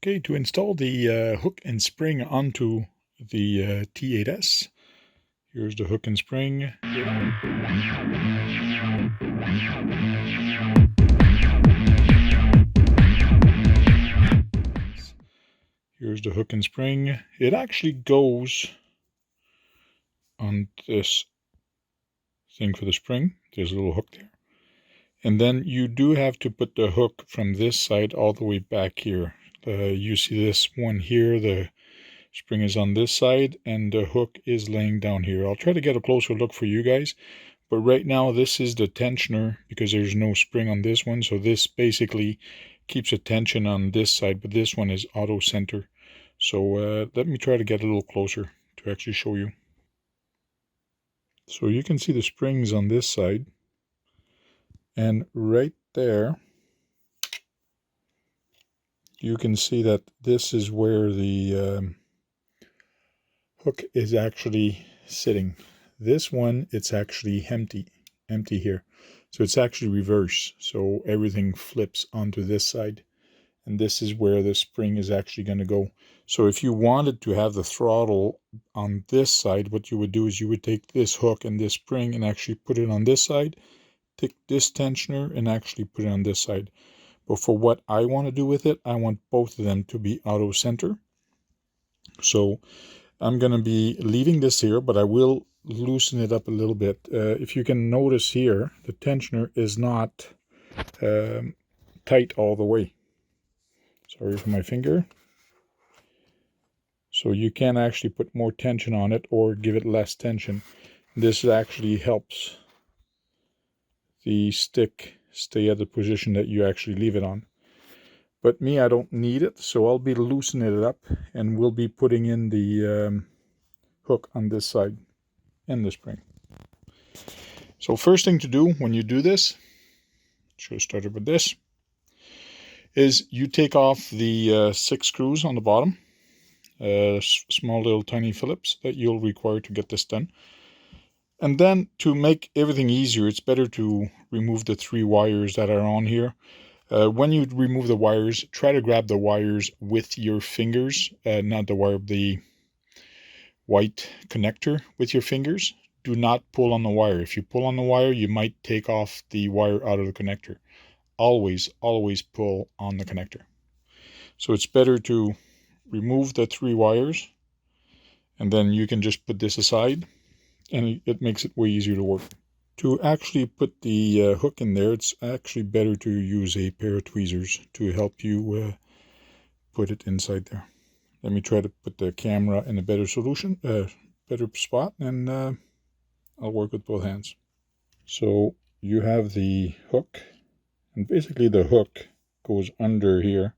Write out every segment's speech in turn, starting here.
Okay, to install the hook and spring onto the T8S, here's the hook and spring. Here's the hook and spring. It actually goes on this thing for the spring. There's a little hook there. And then you do have to put the hook from this side all the way back here. You see this one here, the spring is on this side and the hook is laying down here. I'll try to get a closer look for you guys, but right now this is the tensioner because there's no spring on this one, so this basically keeps a tension on this side, but this one is auto center. So let me try to get a little closer to actually show you. So you can see the springs on this side, and right there you can see that this is where the hook is actually sitting. This one, it's actually empty here. So it's actually reverse. So everything flips onto this side. And this is where the spring is actually going to go. So if you wanted to have the throttle on this side, what you would do is you would take this hook and this spring and actually put it on this side. Take this tensioner and actually put it on this side. But for what I want to do with it, I want both of them to be auto center. So I'm going to be leaving this here, but I will loosen it up a little bit. If you can notice here, the tensioner is not tight all the way. Sorry for my finger. So you can actually put more tension on it or give it less tension. This actually helps the stick stay at the position that you actually leave it on. But me, I don't need it, so I'll be loosening it up and we'll be putting in the hook on this side and the spring. So first thing to do when you do this, should have started with this, is you take off the 6 screws on the bottom, small little tiny Phillips that you'll require to get this done. And then to make everything easier, it's better to remove the 3 wires that are on here. When you remove the wires, try to grab the wires with your fingers, not the wire, the white connector with your fingers. Do not pull on the wire. If you pull on the wire, you might take off the wire out of the connector. Always pull on the connector. So it's better to remove the 3 wires, and then you can just put this aside, and it makes it way easier to work. To actually put the hook in there, it's actually better to use a pair of tweezers to help you put it inside there. Let me try to put the camera in a better spot, and I'll work with both hands. So you have the hook, and basically the hook goes under here.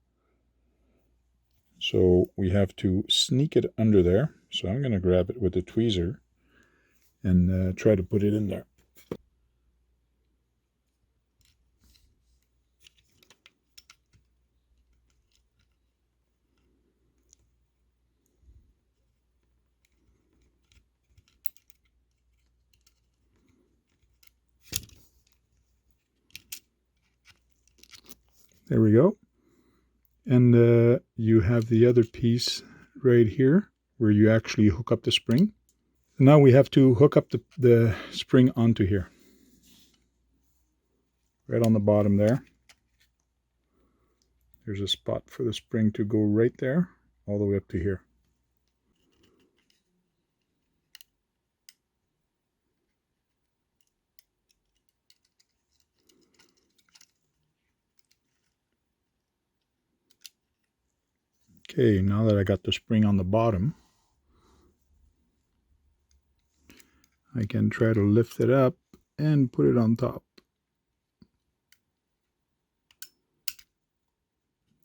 So we have to sneak it under there. So I'm going to grab it with a tweezer and try to put it in there. There we go. And you have the other piece right here where you actually hook up the spring. Now we have to hook up the spring onto here. Right on the bottom there. There's a spot for the spring to go right there, all the way up to here. Okay, now that I got the spring on the bottom, I can try to lift it up and put it on top.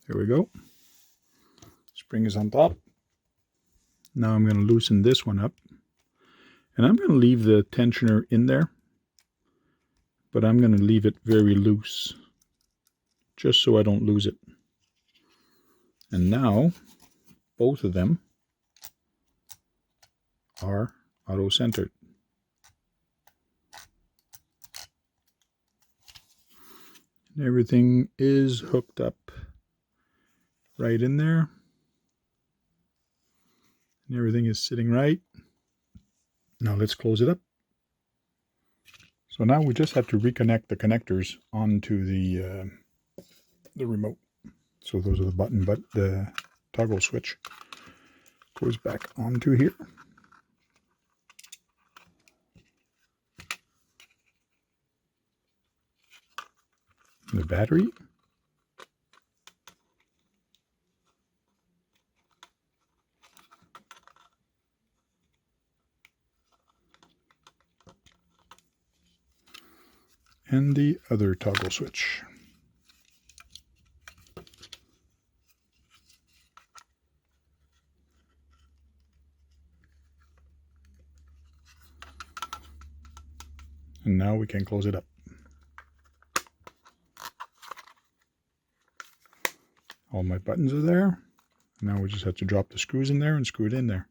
There we go. Spring is on top. Now I'm going to loosen this one up. And I'm going to leave the tensioner in there, but I'm going to leave it very loose, just so I don't lose it. And now, both of them are auto-centered. And everything is hooked up right in there. And everything is sitting right. Now let's close it up. So now we just have to reconnect the connectors onto the remote. So those are the button, but the toggle switch goes back onto here. The battery. And the other toggle switch. And now we can close it up. All my buttons are there. Now we just have to drop the screws in there and screw it in there.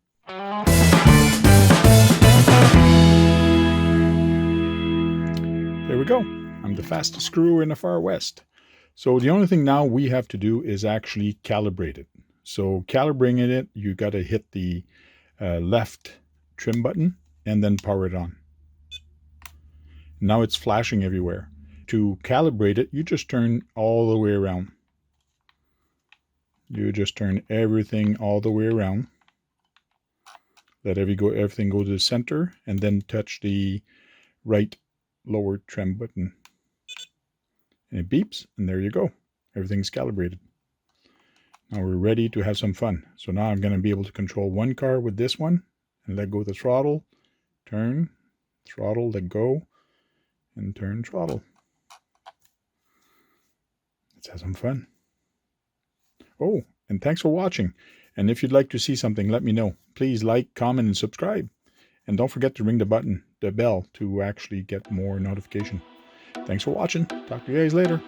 There we go. I'm the fastest screwer in the far west. So the only thing now we have to do is actually calibrate it. So calibrating it, you got to hit the left trim button and then power it on. Now it's flashing everywhere. To calibrate it, you just turn all the way around. You just turn everything all the way around. Let everything go to the center and then touch the right lower trim button. And it beeps, and there you go. Everything's calibrated. Now we're ready to have some fun. So now I'm going to be able to control one car with this one and let go of the throttle, turn, throttle, let go, and turn throttle. Let's have some fun. Oh, and thanks for watching. And if you'd like to see something, let me know. Please like, comment, and subscribe. And don't forget to ring the bell to actually get more notification. Thanks for watching. Talk to you guys later.